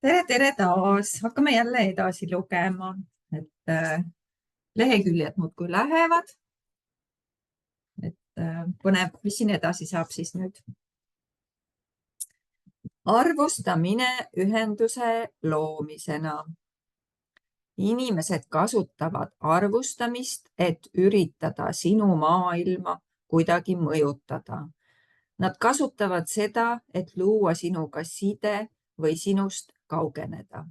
Tere taas, hakkame jälle edasi lugema, et leheküljed muudkui lähevad. Põnev, mis siin edasi saab siis nüüd? Arvustamine ühenduse loomisena. Inimesed kasutavad arvustamist, et üritada sinu maailma kuidagi mõjutada. Nad kasutavad seda, et luua sinuga side või sinust kaugeneda.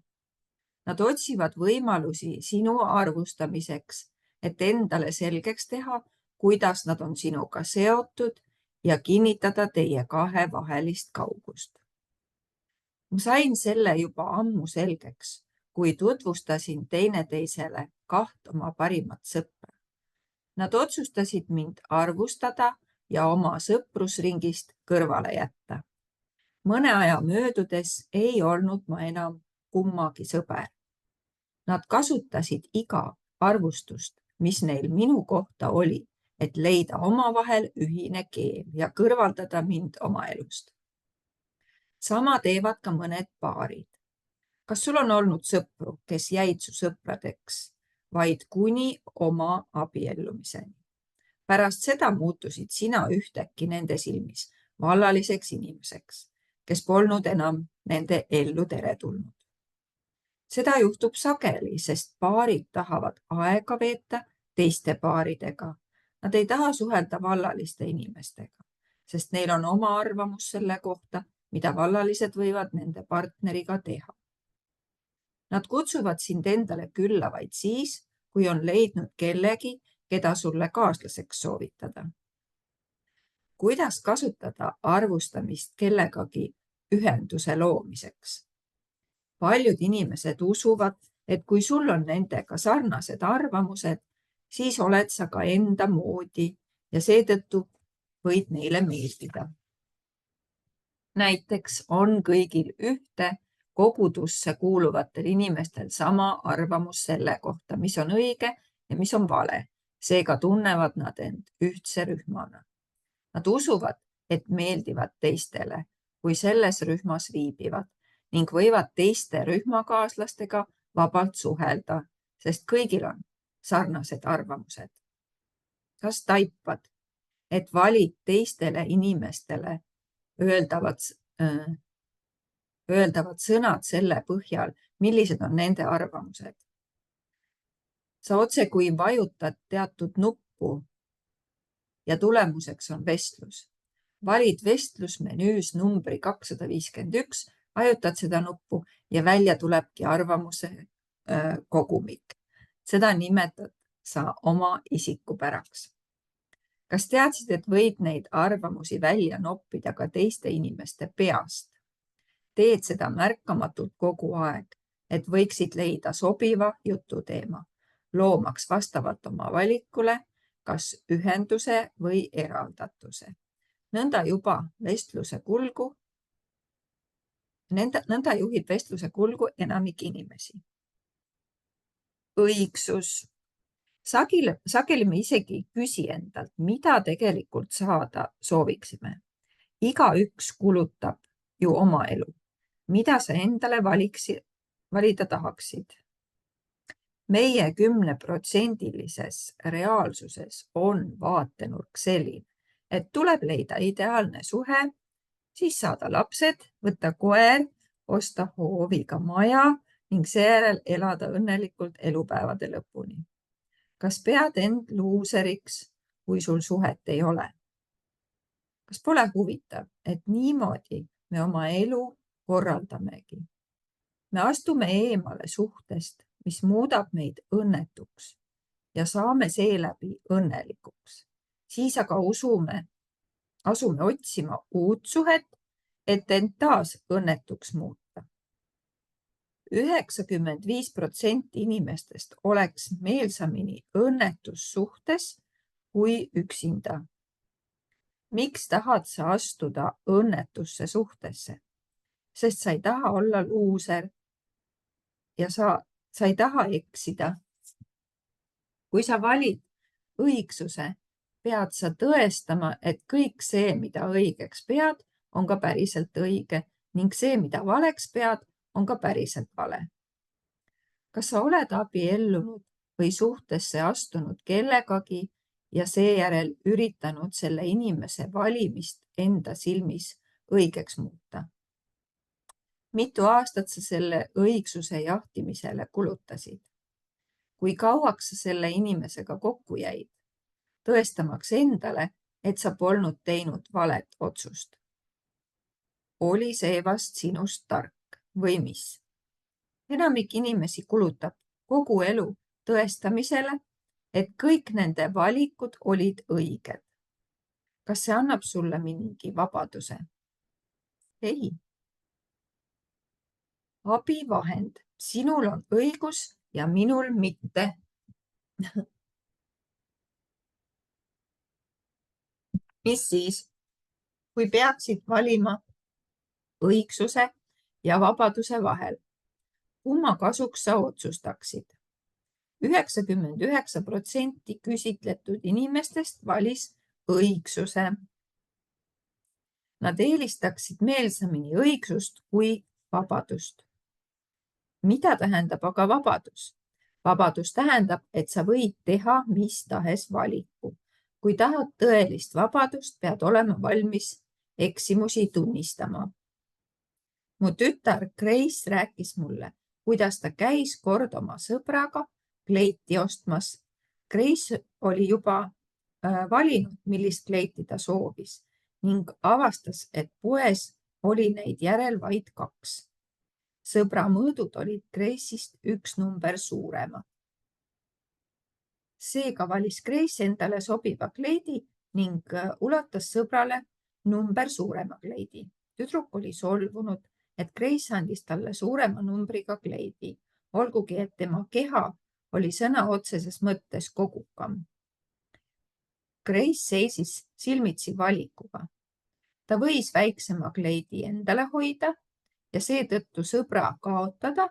Nad otsivad võimalusi sinu arvustamiseks, et endale selgeks teha, kuidas nad on sinuga seotud ja kinnitada teie kahe vahelist kaugust. Ma sain selle juba ammu selgeks, kui tutvustasin teineteisele kaht oma parimat sõpra. Nad otsustasid mind arvustada ja oma sõprusringist kõrvale jätta. Mõne aja möödudes ei olnud ma enam kummagi sõber. Nad kasutasid iga arvustust, mis neil minu kohta oli, et leida omavahel ühine keel ja kõrvaldada mind oma elust. Sama teevad ka mõned paarid. Kas sul on olnud sõpru, kes jäid su sõpradeks vaid kuni oma abiellumiseni? Pärast seda muutusid sina ühtäkki nende silmis vallaliseks inimeseks, kes polnud enam nende ellu teretulnud. Seda juhtub sageli, sest paarid tahavad aega veeta teiste paaridega. Nad ei taha suhelda vallaliste inimestega, sest neil on oma arvamus selle kohta, mida vallalised võivad nende partneriga teha. Nad kutsuvad sind endale külla vaid siis, kui on leidnud kellegi, keda sulle kaaslaseks soovitada. Kuidas kasutada arvustamist kellegagi ühenduse loomiseks? Paljud inimesed usuvad, et kui sul on nendega sarnased arvamused, siis oled sa ka enda moodi ja seetõttu võid neile meeldida. Näiteks on kõigil ühte kogudusse kuuluvatel inimestel sama arvamus selle kohta, mis on õige ja mis on vale. Seega tunnevad nad end ühtse rühmana. Nad usuvad, et meeldivad teistele, kui selles rühmas viibivad ning võivad teiste rühmakaaslastega vabalt suhelda, sest kõigil on sarnased arvamused. Kas taipad, et valid teistele inimestele öeldavad sõnad selle põhjal, millised on nende arvamused? Sa otse kui vajutad teatud nuppu ja tulemuseks on vestlus. Valid vestlusmenüüs numbri 251, vajutad seda nuppu ja välja tulebki arvamuse kogumik. Seda nimetad sa oma isikupäraks. Kas teadsid, et võid neid arvamusi välja noppida ka teiste inimeste peast? Teed seda märkamatult kogu aeg, et võiksid leida sobiva jututeema, loomaks vastavalt oma valikule, kas ühenduse või eraldatuse. Nõnda juhib vestluse kulgu enamik inimesi. Õigsus. Sageli me isegi küsi endalt, mida tegelikult saada sooviksime. Igaüks kulutab ju oma elu. Mida sa endale valida tahaksid? Meie 10%-lises reaalsuses on vaatenurk selline, et tuleb leida ideaalne suhe, siis saada lapsed, võtta koer, osta hooviga maja ning seejärel elada õnnelikult elupäevade lõpuni. Kas pead end luuseriks, kui sul suhet ei ole? Kas pole huvitav, et niimoodi me oma elu korraldamegi? Me astume eemale suhtest, mis muudab meid õnnetuks ja saame seeläbi õnnelikuks. Siis aga asume otsima uut suhet, et end taas õnnetuks muuta. 95% inimestest oleks meelsamini õnnetussuhtes kui üksinda. Miks tahad sa astuda õnnetusse suhtesse? Sest sa ei taha olla luuser ja sa ei taha eksida. Kui sa valid õigsuse, pead sa tõestama, et kõik see, mida õigeks pead, on ka päriselt õige ning see, mida valeks pead, on ka päriselt vale. Kas sa oled abiellunud või suhtesse astunud kellegagi ja seejärel üritanud selle inimese valimist enda silmis õigeks muuta? Mitu aastat sa selle õigsuse jahtimisele kulutasid? Kui kauaks sa selle inimesega kokku jäid, tõestamaks endale, et sa polnud teinud valet otsust? Oli see vast sinust tark või mis? Enamik inimesi kulutab kogu elu tõestamisele, et kõik nende valikud olid õiged. Kas see annab sulle mingi vabaduse? Ei. Abivahend. Sinul on õigus ja minul mitte. Mis siis, kui peaksid valima õigsuse ja vabaduse vahel? Kumma kasuks sa otsustaksid? 99% küsitletud inimestest valis õigsuse. Nad eelistaksid meelsamini õigsust kui vabadust. Mida tähendab aga vabadus? Vabadus tähendab, et sa võid teha mis tahes valiku. Kui tahad tõelist vabadust, pead olema valmis eksimusi tunnistama. Mu tütar Grace rääkis mulle, kuidas ta käis kord oma sõbraga kleiti ostmas. Grace oli juba valinud, millist kleiti ta soovis ning avastas, et poes oli neid järel vaid 2. Sõbra mõõdud olid Grace'ist 1 number suuremad. Seega valis Grace endale sobiva kleidi ning ulatas sõbrale number suurema kleidi. Tüdruk oli solvunud, et Grace andis talle suurema numbriga kleidi, olgugi et tema keha oli sõna otseses mõttes kogukam. Grace seisis silmitsi valikuga. Ta võis väiksema kleidi endale hoida ja seetõttu sõbra kaotada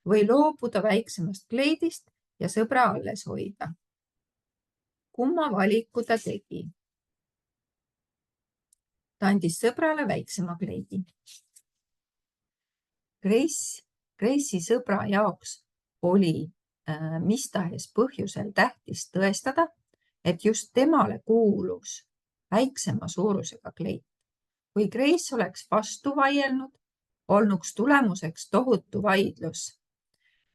või loobuda väiksemast kleidist ja sõbra alles hoida. Kumma valiku ta tegi? Ta andis sõbrale väiksema kleidi. Grace'i sõbra jaoks oli mis tahes põhjusel tähtis tõestada, et just temale kuulus väiksema suurusega kleit. Kui Grace oleks vastu vaielnud, olnuks tulemuseks tohutu vaidlus.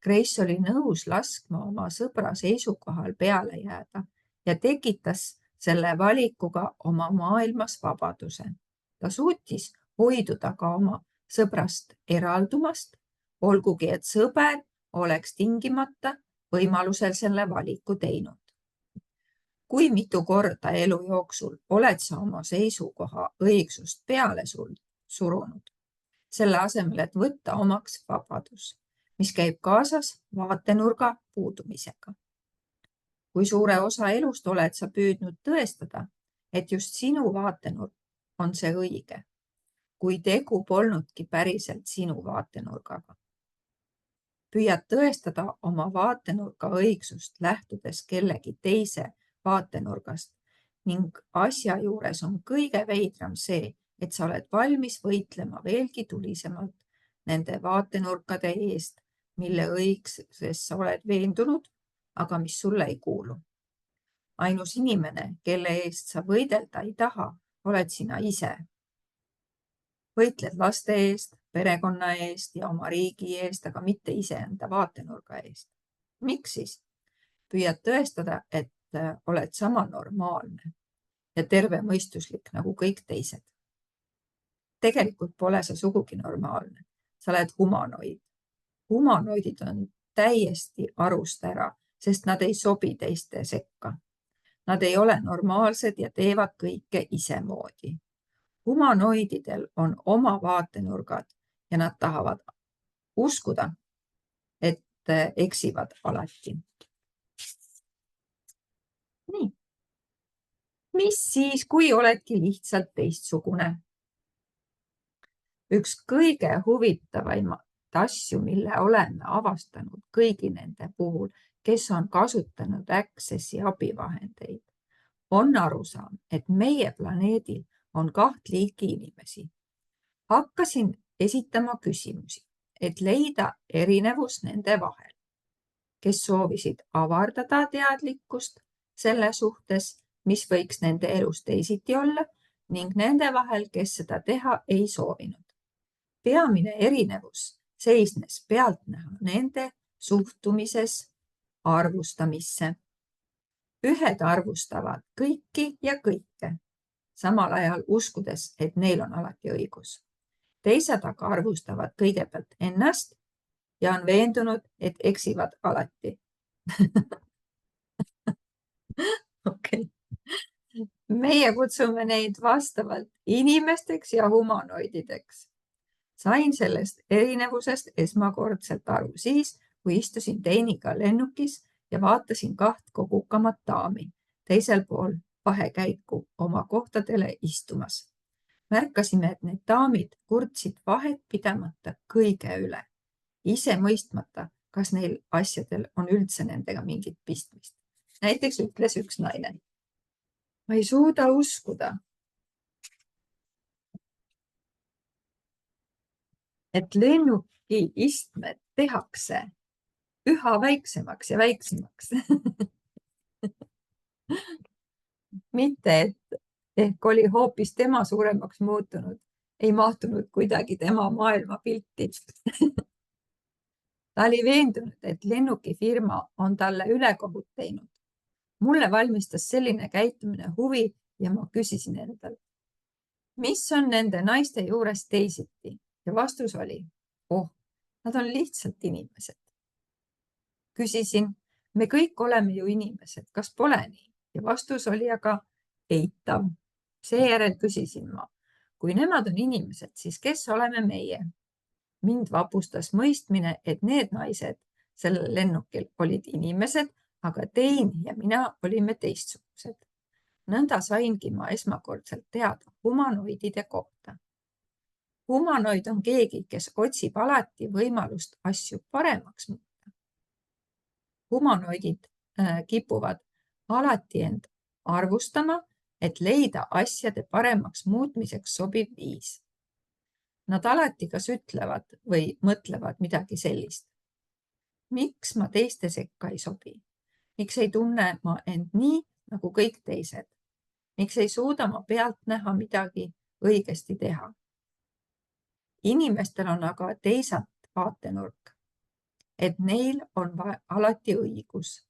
Grace oli nõus laskma oma sõbra seisukohal peale jääda ja tekitas selle valikuga oma maailmas vabaduse. Ta suutis hoiduda ka oma sõbrast eraldumast, olgugi et sõber oleks tingimata võimalusel selle valiku teinud. Kui mitu korda elu jooksul oled sa oma seisukoha õigsust peale surunud, selle asemel, et võtta omaks vabadus, mis käib kaasas vaatenurga puudumisega? Kui suure osa elust oled sa püüdnud tõestada, et just sinu vaatenurk on see õige, kui tegu polnudki päriselt sinu vaatenurgaga? Püüad tõestada oma vaatenurga õigsust lähtudes kellegi teise vaatenurgast ning asja juures on kõige veidram see, et sa oled valmis võitlema veelgi tulisemalt nende vaatenurkade eest, mille õigsuses sa oled veendunud, aga mis sulle ei kuulu. Ainus inimene, kelle eest sa võidelda ei taha, oled sina ise. Võitled laste eest, perekonna eest ja oma riigi eest, aga mitte iseenda vaatenurga eest. Miks siis? Püüad tõestada, et oled sama normaalne ja tervemõistuslik nagu kõik teised. Tegelikult pole sa sugugi normaalne. Sa oled humanoid. Humanoidid on täiesti arust ära, sest nad ei sobi teiste sekka. Nad ei ole normaalsed ja teevad kõike isemoodi. Humanoididel on oma vaatenurgad ja nad tahavad uskuda, et eksivad alati. Nii. Mis siis, kui oledki lihtsalt teistsugune? Üks kõige huvitavaimat asju, mille oleme avastanud kõigi nende puhul, kes on kasutanud Accessi abivahendeid, on arusaam, et meie planeedil on 2 liiki inimesi. Hakkasin esitama küsimusi, et leida erinevus nende vahel, kes soovisid avardada teadlikkust selle suhtes, mis võiks nende elus teisiti olla, ning nende vahel, kes seda teha ei soovinud. Peamine erinevus seisnes pealtnäha nende suhtumises arvustamisse. Ühed arvustavad kõiki ja kõike, samal ajal uskudes, et neil on alati õigus. Teised aga arvustavad kõigepealt ennast ja on veendunud, et eksivad alati. Okay. Meie kutsume neid vastavalt inimesteks ja humanoidideks. Sain sellest erinevusest esmakordselt aru siis, kui istusin teiniga lennukis ja vaatasin 2 kogukamat daami teisel pool vahekäiku oma kohtadele istumas. Märkasime, et need daamid kurtsid vahet pidamata kõige üle, ise mõistmata, kas neil asjadel on üldse nendega mingit pistmist. Näiteks ütles üks naine: ma ei suuda uskuda, et lennuki istmed tehakse üha väiksemaks ja väiksemaks. Mitte, et ehk oli hoopis tema suuremaks muutunud, ei mahtunud kuidagi tema maailmapilti. Ta oli veendunud, et lennukifirma on talle ülekohut teinud. Mulle valmistas selline käitumine huvi ja ma küsisin endalt, mis on nende naiste juures teisiti? Ja vastus oli, nad on lihtsalt inimesed. Küsisin, me kõik oleme ju inimesed, kas pole nii? Ja vastus oli aga eitav. Seejärel küsisin ma, kui nemad on inimesed, siis kes oleme meie? Mind vapustas mõistmine, et need naised sellel lennukil olid inimesed, aga Tein ja mina olime teistsugused. Nõnda saingi ma esmakordselt teada humanoidide kohta. Humanoid on keegi, kes otsib alati võimalust asju paremaks muuta. Humanoidid kipuvad alati end arvustama, et leida asjade paremaks muutmiseks sobiv viis. Nad alati kas ütlevad või mõtlevad midagi sellist. Miks ma teiste sekka ei sobi? Miks ei tunne ma end nii, nagu kõik teised? Miks ei suuda ma pealt näha midagi õigesti teha? Inimestel on aga teisalt vaatenurk, et neil on alati õigus.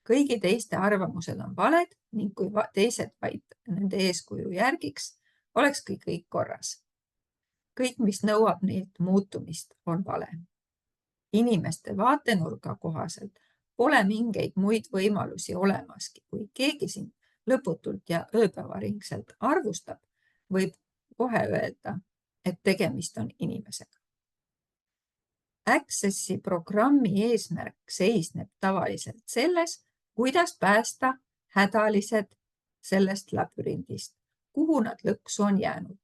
Kõigi teiste arvamused on valed ning kui teised vaid nende eeskuju järgiks, oleks kõik korras. Kõik, mis nõuab neilt muutumist, on vale. Inimeste vaatenurga kohaselt pole mingeid muid võimalusi olemaski, kui keegi sind lõputult ja ööpäevaringselt arvustab, võib kohe öelda, et tegemist on inimesega. Accessi programmi eesmärk seisneb tavaliselt selles, kuidas päästa hädalised sellest labürindist, kuhu nad lõksu on jäänud.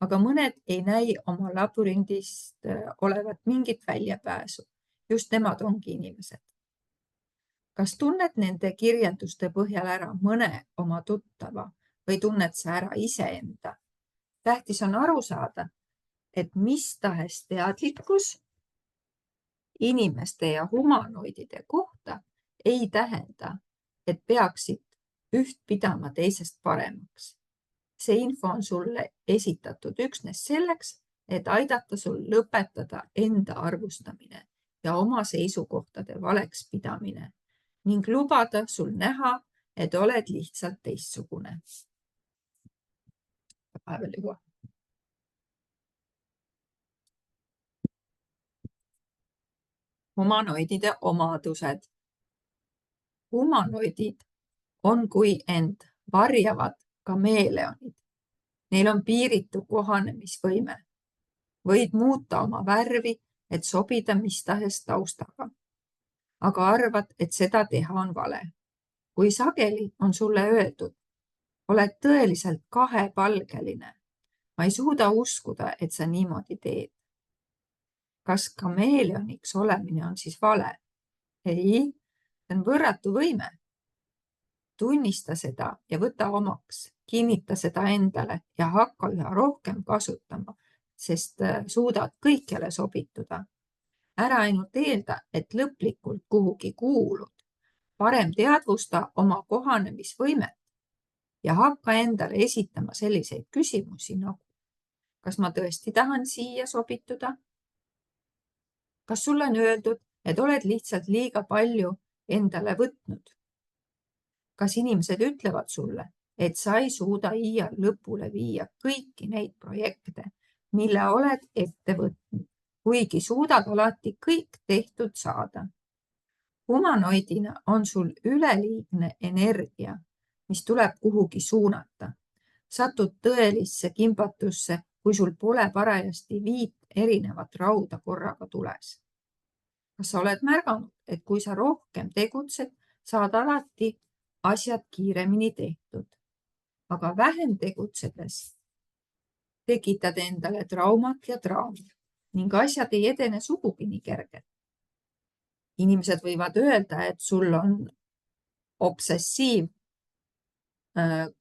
Aga mõned ei näi oma labürindist olevat mingit väljapääsu. Just nemad ongi inimesed. Kas tunned nende kirjelduste põhjal ära mõne oma tuttava või tunned sa ära iseenda? Tähtis on aru saada, et mis tahes teadlikkus inimeste ja humanoidide kohta ei tähenda, et peaksid üht pidama teisest paremaks. See info on sulle esitatud üksnes selleks, et aidata sul lõpetada enda arvustamine ja oma seisukohtade valeks pidamine ning lubada sul näha, et oled lihtsalt teistsugune. Humanoidide omadused. Humanoidid on kui end varjavad kameeleonid. Neil on piiritu kohanemisvõime. Võid muuta oma värvi, et sobida mis tahes taustaga. Aga arvad, et seda teha on vale. Kui sageli on sulle öeldud, oled tõeliselt kahepalgeline. Ma ei suuda uskuda, et sa niimoodi teed. Kas kameeleoniks olemine on siis vale? Ei, see on võrratu võime. Tunnista seda ja võta omaks, kinnita seda endale ja hakka üha rohkem kasutama, sest suudad kõikjale sobituda. Ära ainult eelda, et lõplikult kuhugi kuulud. Parem teadvusta oma kohanemisvõimet ja hakka endale esitama selliseid küsimusi nagu: kas ma tõesti tahan siia sobituda? Kas sulle on öeldud, et oled lihtsalt liiga palju endale võtnud? Kas inimesed ütlevad sulle, et sa ei suuda iial lõpule viia kõiki neid projekte, mille oled ette võtnud, kuigi suudad alati kõik tehtud saada? Humanoidina on sul üleliigne energia, mis tuleb kuhugi suunata. Satud tõelisse kimbatusse, kui sul pole parajasti 5 erinevat rauda korraga tules. Kas sa oled märganud, et kui sa rohkem tegutsed, saad alati asjad kiiremini tehtud, aga vähem tegutsedes tekitad endale traumat ja draamit ning asjad ei edene sugugi nii kergelt. Inimesed võivad öelda, et sul on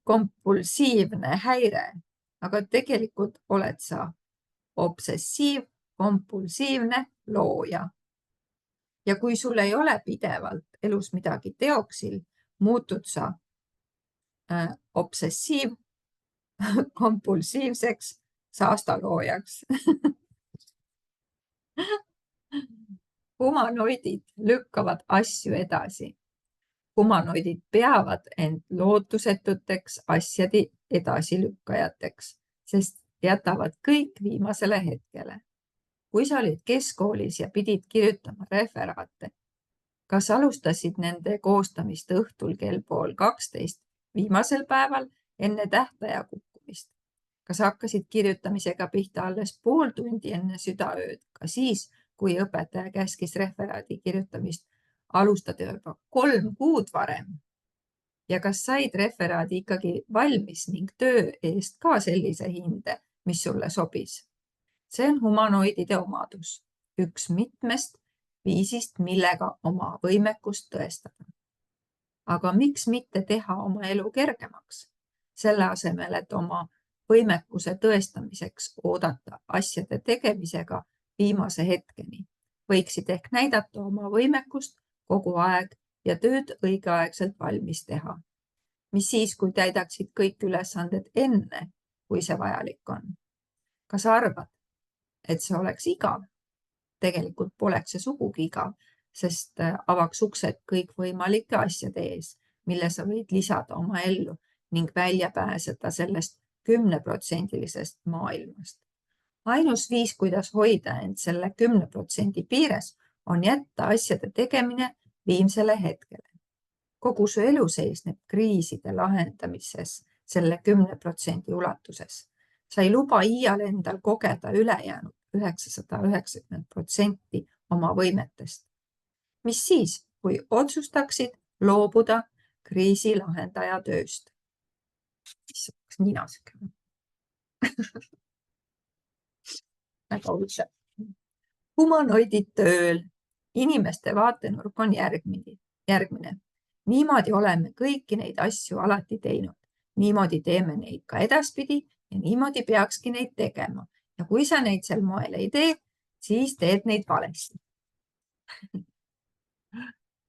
kompulsiivne häire, aga tegelikult oled sa obsessiivkompulsiivne looja. Ja kui sul ei ole pidevalt elus midagi teoksil, muutud sa obsessiivkompulsiivseks saastaloojaks. Humanoidid lükkavad asju edasi. Humanoidid peavad end lootusetuteks asjade edasilükkajateks, sest jätavad kõik viimasele hetkele. Kui sa olid keskkoolis ja pidid kirjutama referaate, kas alustasid nende koostamist õhtul kell 11:30 viimasel päeval enne tähtaja kukkumist? Kas hakkasid kirjutamisega pihta alles pool tundi enne südaööd, ka siis, kui õpetaja käskis referaadi kirjutamist alustada juba 3 kuud varem? Ja kas said referaadi ikkagi valmis ning töö eest ka sellise hinde, mis sulle sobis? See on humanoidide omadus, üks mitmest viisist, millega oma võimekust tõestada. Aga miks mitte teha oma elu kergemaks? Selle asemel, et oma võimekuse tõestamiseks oodata asjade tegemisega viimase hetkeni, võiksid ehk näidata oma võimekust kogu aeg ja tööd õigeaegselt valmis teha. Mis siis, kui täidaksid kõik ülesanded enne, kui see vajalik on? Kas arvad, et see oleks igav? Tegelikult poleks see sugugi igav, sest avaks uksed kõikvõimalike asjade ees, mille sa võid lisada oma ellu ning välja pääseda sellest 10% maailmast. Ainus viis, kuidas hoida end selle 10% piires, on jätta asjade tegemine viimsele hetkele. Kogu su elu seisneb kriiside lahendamises selle 10% ulatuses. Sa ei luba iial endal kogeda ülejäänud 990% oma võimetest. Mis siis, kui otsustaksid loobuda kriisi lahendaja tööst? Mis oleks nina sügema? Väga huvitav. Humanoidid tööl. Inimeste vaatenurk on järgmine. Niimoodi oleme kõiki neid asju alati teinud. Niimoodi teeme neid ka edaspidi ja niimoodi peakski neid tegema. Ja kui sa neid sel moel ei tee, siis teed neid valesti.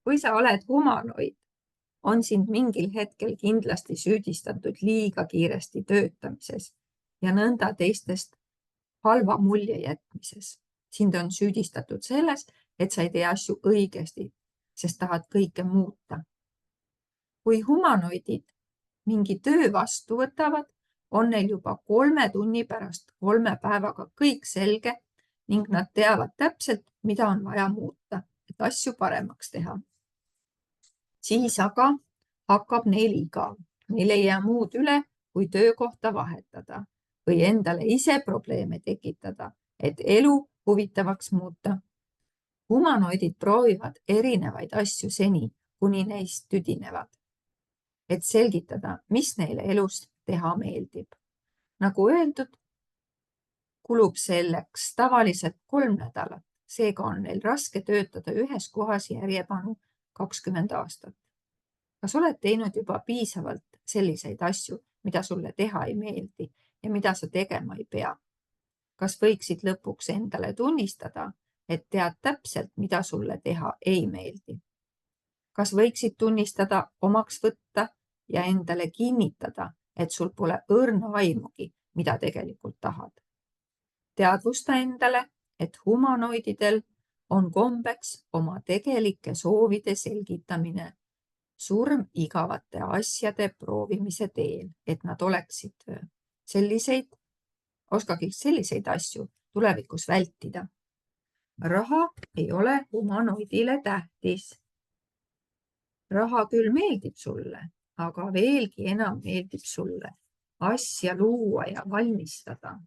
Kui sa oled humanoid, on sind mingil hetkel kindlasti süüdistatud liiga kiiresti töötamises ja nõnda teistest halva mulje jätmises. Sind on süüdistatud selles, et sa ei tee asju õigesti, sest tahad kõike muuta. Kui humanoidid mingi töö vastu võtavad, on neil juba 3 tunni pärast 3 päevaga kõik selge ning nad teavad täpselt, mida on vaja muuta, et asju paremaks teha. Siis aga hakkab neil igav. Neil ei jää muud üle, kui töökohta vahetada või endale ise probleeme tekitada, et elu huvitavaks muuta. Humanoidid proovivad erinevaid asju seni, kuni neist tüdinevad, et selgitada, mis neile elus teha meeldib. Nagu öeldud, kulub selleks tavaliselt 3 nädalat. Seega on neil raske töötada ühes kohas järjepanu 20 aastat. Kas oled teinud juba piisavalt selliseid asju, mida sulle teha ei meeldi ja mida sa tegema ei pea? Kas võiksid lõpuks endale tunnistada, et tead täpselt, mida sulle teha ei meeldi. Kas võiksid tunnistada, omaks võtta ja endale kinnitada, et sul pole õrna aimugi, mida tegelikult tahad? Teadvusta endale, et humanoididel on kombeks oma tegelike soovide selgitamine surmigavate asjade proovimise teel, et nad oleksid oskaksid selliseid asju tulevikus vältida. Raha ei ole humanoidile tähtis. Raha küll meeldib sulle, aga veelgi enam meeldib sulle asja luua ja valmistada.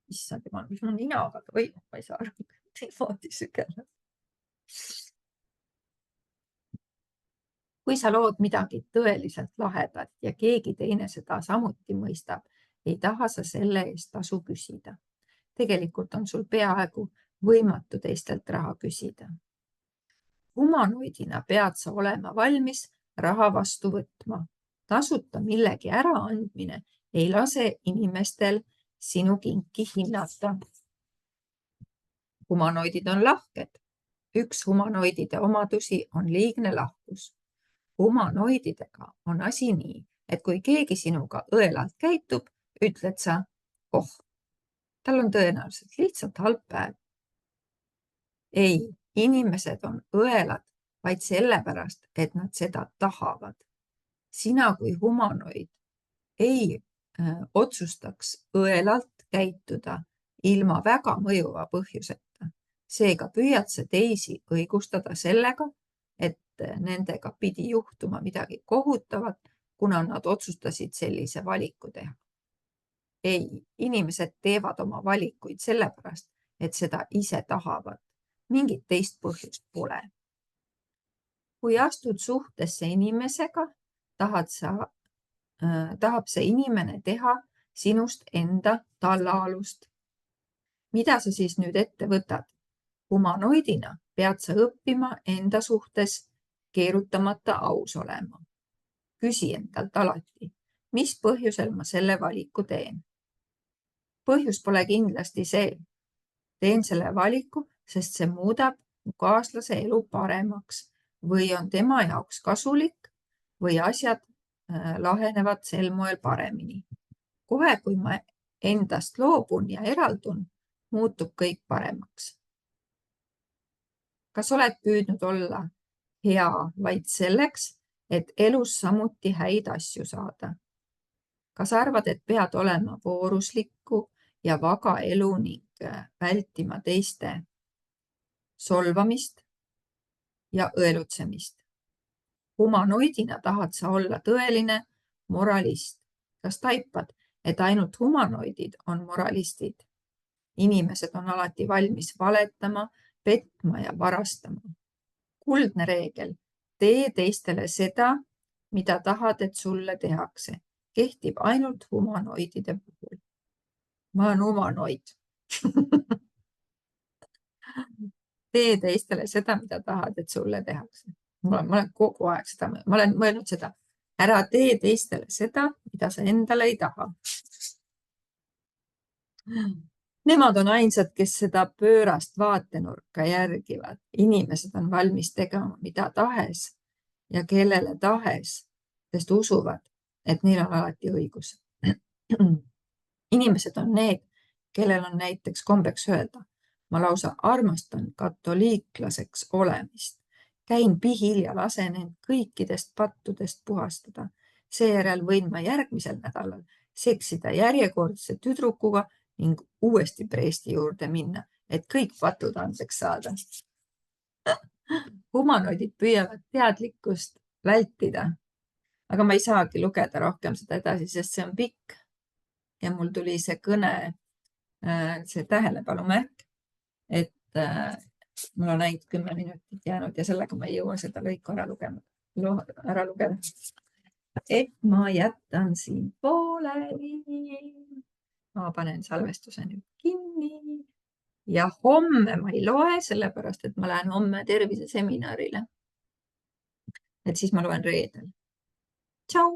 Issand jumal, mis mu ninaga toimub, ma ei saa aru, niimoodi sügeleda. Kui sa lood midagi tõeliselt lahedat ja keegi teine seda samuti mõistab, ei taha sa selle eest tasu küsida. Tegelikult on sul peaaegu võimatu teistelt raha küsida. Humanoidina pead sa olema valmis raha vastu võtma. Tasuta millegi äraandmine ei lase inimestel sinu kinki hinnata. Humanoidid on lahked. Üks humanoidide omadusi on liigne lahkus. Humanoididega on asi nii, et kui keegi sinuga õelalt käitub, ütled sa, tal on tõenäoliselt lihtsalt halb päev. Ei, inimesed on õelad vaid sellepärast, et nad seda tahavad. Sina kui humanoid ei otsustaks õelalt käituda ilma väga mõjuva põhjuseta. Seega püüad sa teisi õigustada sellega, et nendega pidi juhtuma midagi kohutavat, kuna nad otsustasid sellise valiku teha. Ei, inimesed teevad oma valikuid sellepärast, et seda ise tahavad. Mingit teist põhjust pole. Kui astud suhtesse inimesega, tahab see inimene teha sinust enda tallaalust. Mida sa siis nüüd ette võtad? Humanoidina pead sa õppima enda suhtes keerutamata aus olema. Küsi endalt alati, mis põhjusel ma selle valiku teen. Põhjus pole kindlasti see. Teen selle valiku, sest see muudab mu kaaslase elu paremaks või on tema jaoks kasulik või asjad lahenevad sel moel paremini. Kohe, kui ma endast loobun ja eraldun, muutub kõik paremaks. Kas oled püüdnud olla hea vaid selleks, et elus samuti häid asju saada? Kas arvad, et pead olema vooruslikku ja vaga elu ning vältima teiste solvamist ja õelutsemist? Humanoidina tahad sa olla tõeline moralist. Kas taipad, et ainult humanoidid on moralistid? Inimesed on alati valmis valetama, petma ja varastama. Kuldne reegel, tee teistele seda, mida tahad, et sulle tehakse. Kehtib ainult humanoidide puhul. Ma olen humanoid. Tee teistele seda, mida tahad, et sulle tehakse. Ma olen kogu aeg seda, ma olen mõelnud seda. Ära tee teistele seda, mida sa endale ei taha. Nemad on ainsad, kes seda pöörast vaatenurka järgivad. Inimesed on valmis tegema mida tahes ja kellele tahes, sest usuvad, et neil on alati õigus. Inimesed on need, kellel on näiteks kombeks öelda, ma lausa armastan katoliiklaseks olemist. Käin pihil ja lasen end kõikidest pattudest puhastada. Seejärel võin ma järgmisel nädalal seksida järjekordse tüdrukuga ning uuesti preesti juurde minna, et kõik patud andeks saada. Humanoidid püüavad teadlikkust vältida, aga ma ei saagi lugeda rohkem seda edasi, sest see on pikk ja mul tuli see kõne, see tähelepanumärk, et mul on ainult 10 minutit jäänud ja sellega ma ei jõua seda lõiku ära lugeda. Et ma jätan siin pooleli. Ma panen salvestuse nüüd kinni ja homme ma ei loe, sellepärast et ma lähen homme terviseseminarile. Et siis ma loen reedel. Tšau!